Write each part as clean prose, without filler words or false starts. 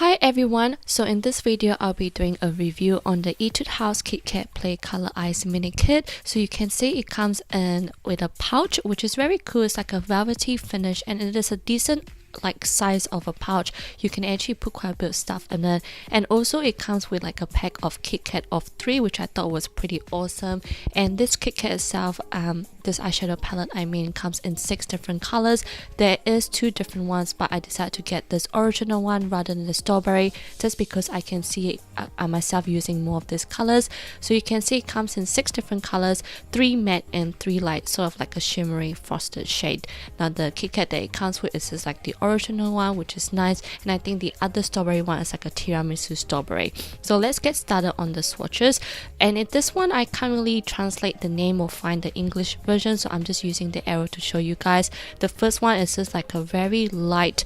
Hi everyone, so in this video I'll be doing a review on the Etude House Kitkat Play Color Eyes Mini Kit. So you can see it comes in with a pouch, which is very cool. It's like a velvety finish and it is a decent size of a pouch. You can actually put quite a bit of stuff in it, and also it comes with like a pack of Kitkat of 3, which I thought was pretty awesome. And this Kitkat itself, this eyeshadow palette comes in 6 different colors. There is 2 different ones, but I decided to get this original one rather than the strawberry, just because I can see myself using more of these colors. So you can see it comes in 6 different colors, 3 matte and 3 light, sort of like a shimmery frosted shade. Now the Kitkat that it comes with is just like the original one, which is nice, and I think the other strawberry one is like a tiramisu strawberry. So let's get started on the swatches. And in this one I can't really translate the name or find the English version, so I'm just using the arrow to show you guys. The first one is just like a very light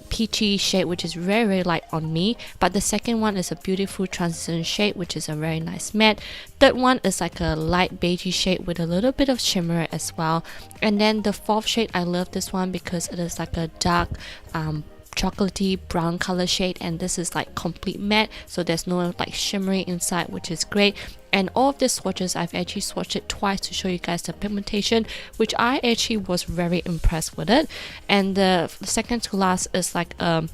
peachy shade, which is very light on me, but the second one is a beautiful translucent shade, which is a very nice matte. Third one is like a light beigey shade with a little bit of shimmer as well, and then the fourth shade, I love this one because it is like a dark chocolatey brown color shade, and this is like complete matte, so there's no like shimmery inside, which is great. And all of these swatches, I've actually swatched it twice to show you guys the pigmentation, which I actually was very impressed with it. And the second to last is like a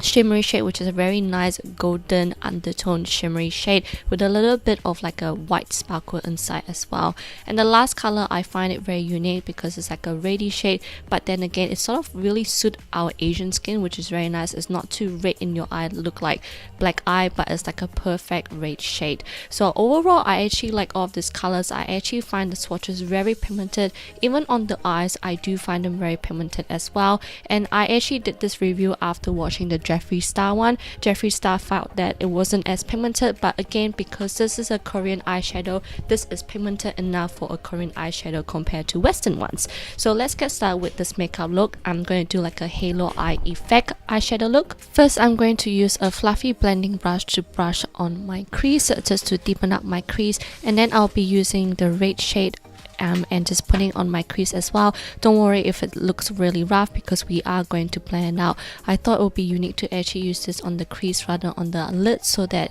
shimmery shade, which is a very nice golden undertone shimmery shade with a little bit of like a white sparkle inside as well. And the last color, I find it very unique because it's like a reddy shade, but then again it sort of really suits our Asian skin, which is very nice. It's not too red in your eye, look like black eye, but it's like a perfect red shade. So overall I actually like all of these colors. I actually find the swatches very pigmented. Even on the eyes I do find them very pigmented as well. And I actually did this review after watching the Jeffree Star one. Jeffree Star felt that it wasn't as pigmented, but again, because this is a Korean eyeshadow, this is pigmented enough for a Korean eyeshadow compared to Western ones. So let's get started with this makeup look. I'm going to do like a halo eye effect eyeshadow look. First, I'm going to use a fluffy blending brush to brush on my crease, just to deepen up my crease, and then I'll be using the red shade and just putting on my crease as well. Don't worry if it looks really rough, because we are going to blend it out. I thought it would be unique to actually use this on the crease rather on the lid, so that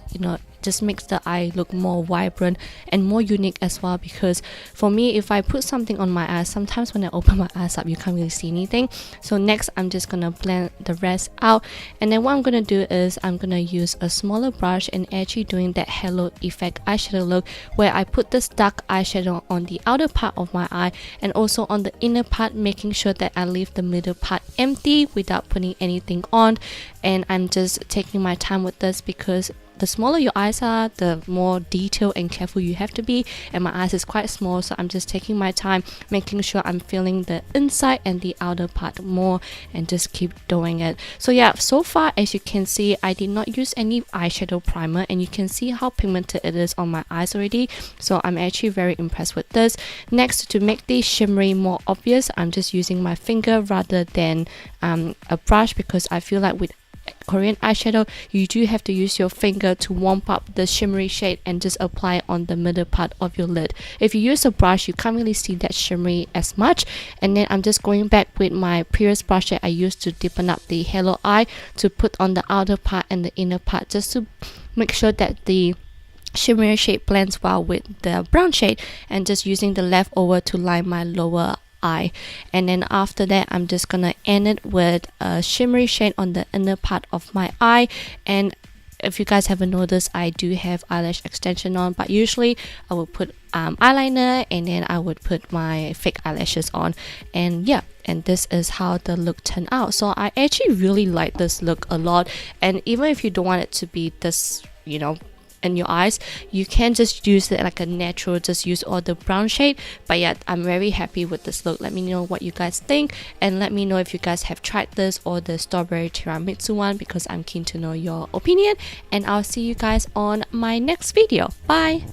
just makes the eye look more vibrant and more unique as well. Because for me, if I put something on my eyes, sometimes when I open my eyes up you can't really see anything. So next I'm just gonna blend the rest out, and then what I'm gonna do is I'm gonna use a smaller brush and actually doing that halo effect eyeshadow look, where I put this dark eyeshadow on the outer part of my eye and also on the inner part, making sure that I leave the middle part empty without putting anything on. And I'm just taking my time with this, because the smaller your eyes are, the more detailed and careful you have to be, and my eyes is quite small, so I'm just taking my time, making sure I'm feeling the inside and the outer part more, and just keep doing it. So yeah, so far as you can see, I did not use any eyeshadow primer, and you can see how pigmented it is on my eyes already, so I'm actually very impressed with this. Next, to make the shimmery more obvious, I'm just using my finger rather than a brush, because I feel like with Korean eyeshadow you do have to use your finger to warm up the shimmery shade and just apply it on the middle part of your lid. If you use a brush, you can't really see that shimmery as much. And then I'm just going back with my previous brush that I used to deepen up the halo eye to put on the outer part and the inner part, just to make sure that the shimmery shade blends well with the brown shade, and just using the leftover to line my lower eye. And then after that I'm just gonna end it with a shimmery shade on the inner part of my eye. And if you guys haven't noticed, I do have eyelash extension on, but usually I would put eyeliner and then I would put my fake eyelashes on. And yeah, and this is how the look turned out. So I actually really like this look a lot, and even if you don't want it to be this in your eyes, you can just use it like a natural, just use all the brown shade. But yeah, I'm very happy with this look. Let me know what you guys think, and let me know if you guys have tried this or the strawberry tiramisu one, because I'm keen to know your opinion. And I'll see you guys on my next video. Bye.